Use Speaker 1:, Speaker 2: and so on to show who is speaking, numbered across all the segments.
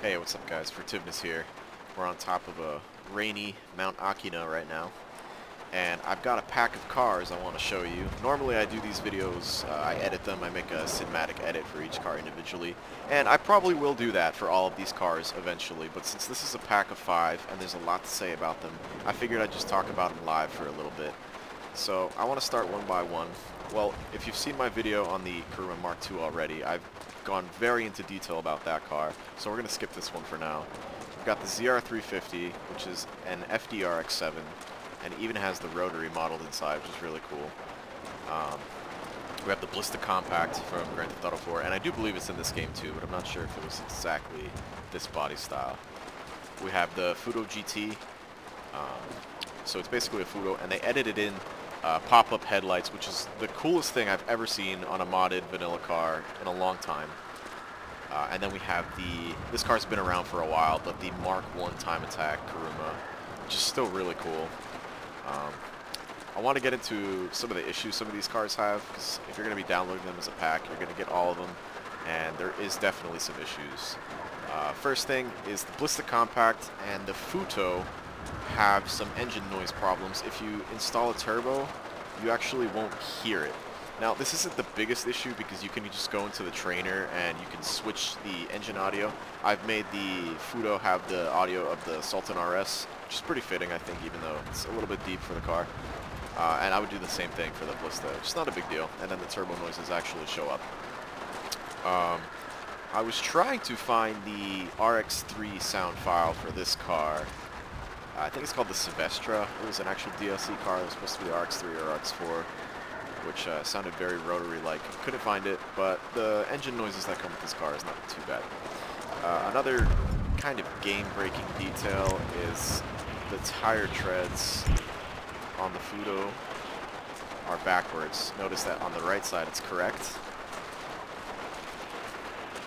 Speaker 1: Hey, what's up guys? Fortiveness here. We're on top of a rainy Mount Akina right now, and I've got a pack of cars I want to show you. Normally I do these videos, I edit them, I make a cinematic edit for each car individually, and I probably will do that for all of these cars eventually, but since this is a pack of 5 and there's a lot to say about them, I figured I'd just talk about them live for a little bit. So I want to start one by one. Well, if you've seen my video on the Kuruma Mark II already, I've gone very into detail about that car, so we're going to skip this one for now. We've got the ZR350, which is an FDRX7, and it even has the rotary modeled inside, which is really cool. We have the Ballista Compact from Grand Theft Auto 4, and I do believe it's in this game too, but I'm not sure if it was exactly this body style. We have the Fudo Gt, so it's basically a Fudo, and they edited in pop-up headlights, which is the coolest thing I've ever seen on a modded vanilla car in a long time. And then we have this car's been around for a while, but the Mark I Time Attack Kuruma, which is still really cool. I want to get into some of the issues some of these cars have, because if you're going to be downloading them as a pack, you're going to get all of them, and there is definitely some issues. First thing is the Ballista Compact and the Fudo have some engine noise problems. If you install a turbo, you actually won't hear it. Now, this isn't the biggest issue because you can just go into the trainer and you can switch the engine audio. I've made the Fudo have the audio of the Sultan RS, which is pretty fitting, I think, even though it's a little bit deep for the car. And I would do the same thing for the Ballista. It's not a big deal, and then the turbo noises actually show up. I was trying to find the RX3 sound file for this car. I think it's called the Silvestra. It was an actual DLC car. It was supposed to be the RX3 or RX4, which sounded very rotary-like. Couldn't find it, but the engine noises that come with this car is not too bad. Another kind of game-breaking detail is the tire treads on the Fudo are backwards. Notice that on the right side it's correct,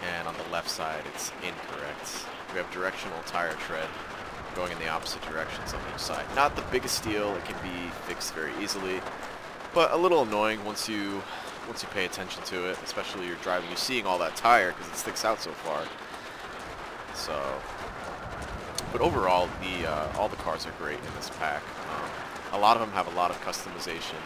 Speaker 1: and on the left side it's incorrect. We have directional tire tread going in the opposite directions on each side. Not the biggest deal, it can be fixed very easily, but a little annoying once you pay attention to it, especially you're driving, you're seeing all that tire because it sticks out so far. So, but overall, all the cars are great in this pack. A lot of them have a lot of customization.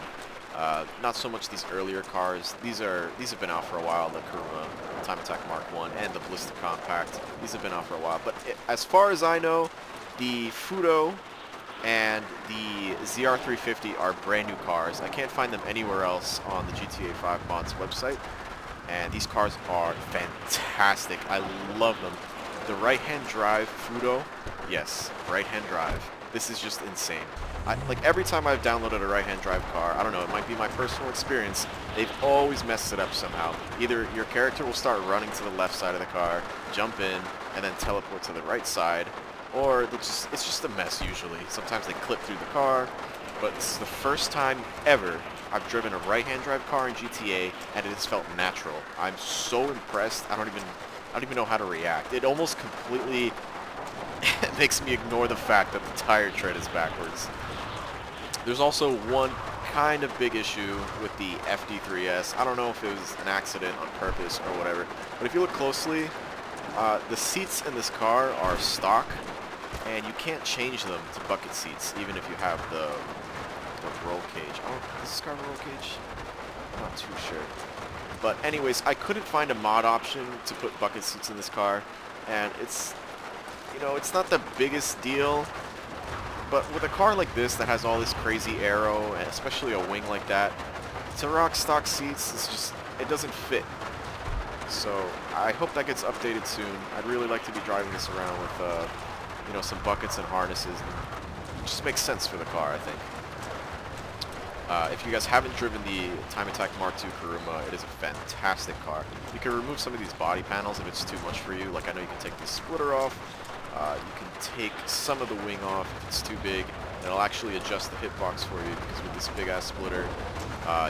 Speaker 1: Not so much these earlier cars. These have been out for a while. The Kuruma Time Attack Mark I and the Ballista Compact. These have been out for a while. But as far as I know, the Fudo and the ZR350 are brand new cars. I can't find them anywhere else on the GTA5 mods website, and these cars are fantastic. I love them. The right-hand drive Fudo, yes, right-hand drive. This is just insane. Like every time I've downloaded a right-hand drive car, I don't know, it might be my personal experience, they've always messed it up somehow. Either your character will start running to the left side of the car, jump in, and then teleport to the right side, or it's just a mess usually. Sometimes they clip through the car, but this is the first time ever I've driven a right-hand drive car in GTA, and it has felt natural. I'm so impressed, I don't even know how to react. It almost completely makes me ignore the fact that the tire tread is backwards. There's also one kind of big issue with the FD3S. I don't know if it was an accident on purpose or whatever, but if you look closely, the seats in this car are stock, and you can't change them to bucket seats, even if you have the roll cage. Oh, is this car a roll cage? I'm not too sure. But anyways, I couldn't find a mod option to put bucket seats in this car, and it's, you know, it's not the biggest deal, but with a car like this that has all this crazy aero, and especially a wing like that, to rock stock seats, it's just, it doesn't fit. So I hope that gets updated soon. I'd really like to be driving this around with, you know, some buckets and harnesses, and it just makes sense for the car, I think. If you guys haven't driven the Time Attack Mark II Kuruma, it is a fantastic car. You can remove some of these body panels if it's too much for you. Like, I know you can take the splitter off. You can take some of the wing off if it's too big. And it'll actually adjust the hitbox for you, because with this big-ass splitter,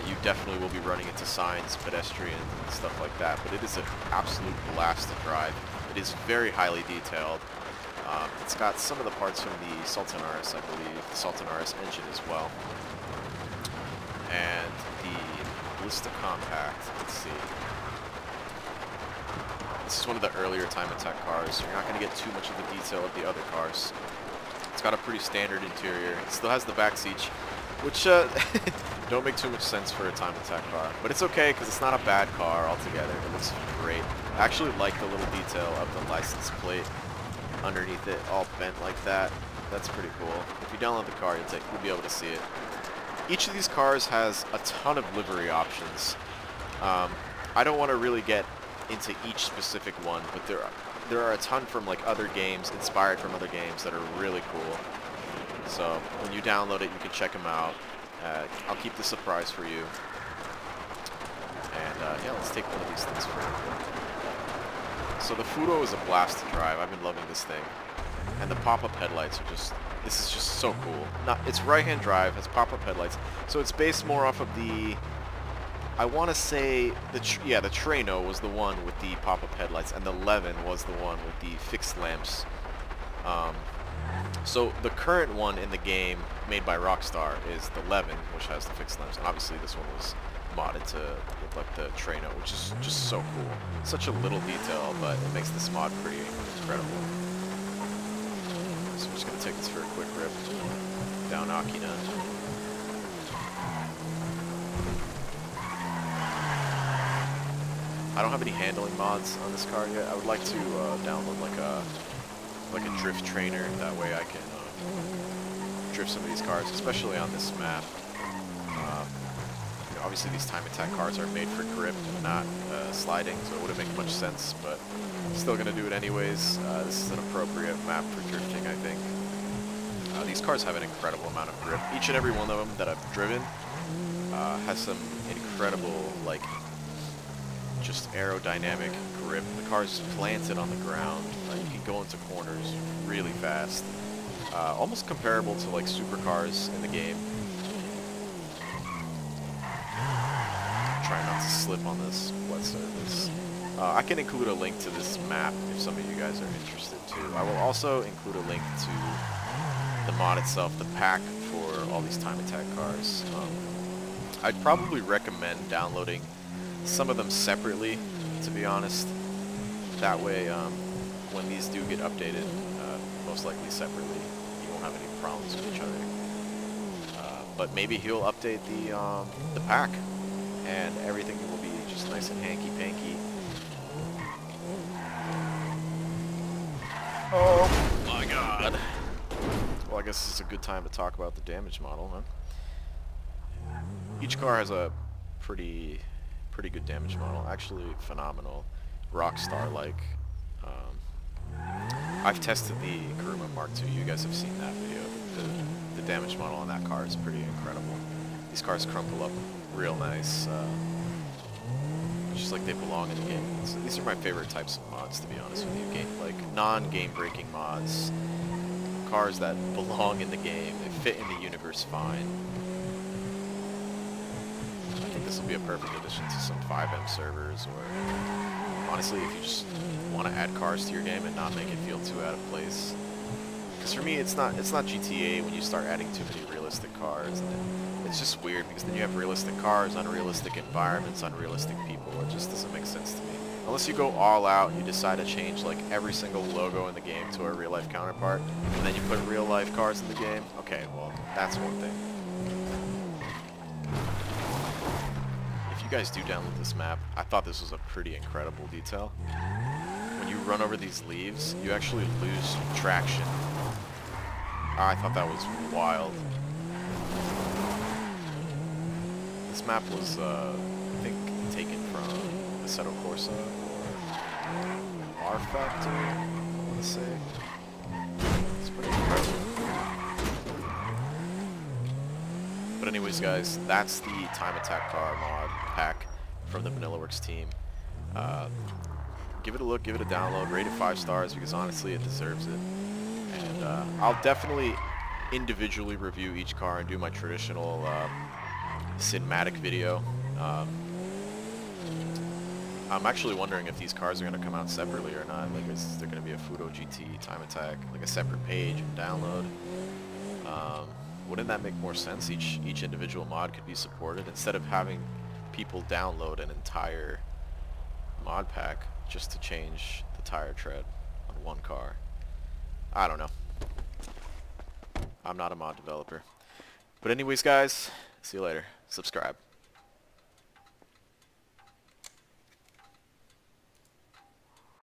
Speaker 1: you definitely will be running into signs, pedestrians, and stuff like that. But it is an absolute blast to drive. It is very highly detailed. It's got some of the parts from the Sultan RS, I believe, the Sultan RS engine as well. And the Ballista Compact, let's see. This is one of the earlier time attack cars, so you're not going to get too much of the detail of the other cars. It's got a pretty standard interior. It still has the back seats, which don't make too much sense for a time attack car. But it's okay, because it's not a bad car altogether. It looks great. I actually like the little detail of the license plate underneath it, all bent like that. That's pretty cool. If you download the car, you'll be able to see it. Each of these cars has a ton of livery options. I don't want to really get into each specific one, but there are a ton from like other games, inspired from other games, that are really cool. So when you download it, you can check them out. I'll keep the surprise for you. And yeah, let's take one of these things for a look. So the Fudo is a blast to drive. I've been loving this thing. And the pop-up headlights are just, this is just so cool. It's right-hand drive, has pop-up headlights. So it's based more off of the, I want to say, the Trano was the one with the pop-up headlights, and the Levin was the one with the fixed lamps. So the current one in the game, made by Rockstar, is the Levin, which has the fixed lamps. And obviously this one was modded to look like the Trano, which is just so cool. Such a little detail, but it makes this mod pretty incredible. So we're just going to take this for a quick rip down Akina. I don't have any handling mods on this car yet. I would like to download like a drift trainer. That way I can drift some of these cars, especially on this map. You know, obviously these time attack cars are made for grip and not sliding, so it wouldn't make much sense, but I'm still going to do it anyways. This is an appropriate map for drifting, I think. These cars have an incredible amount of grip. Each and every one of them that I've driven has some incredible, like, just aerodynamic grip. The car's planted on the ground. You can go into corners really fast. Almost comparable to like supercars in the game. Try not to slip on this wet surface. I can include a link to this map if some of you guys are interested too. I will also include a link to the mod itself, the pack for all these time attack cars. I'd probably recommend downloading some of them separately, to be honest. That way, when these do get updated, most likely separately, you won't have any problems with each other. But maybe he'll update the pack, and everything will be just nice and hanky-panky. Oh my god. Well, I guess this is a good time to talk about the damage model, huh? Each car has a pretty good damage model, actually phenomenal, Rockstar-like. I've tested the Kuruma Mark II. You guys have seen that video. The damage model on that car is pretty incredible. These cars crumple up real nice, just like they belong in the game. So these are my favorite types of mods, to be honest with you. Like non-game-breaking mods, cars that belong in the game. They fit in the universe fine. This will be a perfect addition to some 5M servers, or honestly, if you just want to add cars to your game and not make it feel too out of place. Because for me, it's not GTA when you start adding too many realistic cars, and it's just weird because then you have realistic cars, unrealistic environments, unrealistic people. It just doesn't make sense to me. Unless you go all out and you decide to change like every single logo in the game to a real life counterpart, and then you put real life cars in the game. Okay, well, that's one thing. You guys do download this map. I thought this was a pretty incredible detail. When you run over these leaves, you actually lose traction. I thought that was wild. This map was, I think, taken from Assetto Corsa or R Factor, I want to say. It's pretty incredible. But anyways, guys, that's the time attack car mod pack from the Vanillaworks team. Give it a look, give it a download, rate it 5 stars because honestly it deserves it. And I'll definitely individually review each car and do my traditional cinematic video. I'm actually wondering if these cars are going to come out separately or not. Like, is there going to be a Fudo Gt time attack, like a separate page and download? Wouldn't that make more sense? Each individual mod could be supported instead of having people download an entire mod pack just to change the tire tread on one car. I don't know. I'm not a mod developer. But anyways, guys, see you later. Subscribe.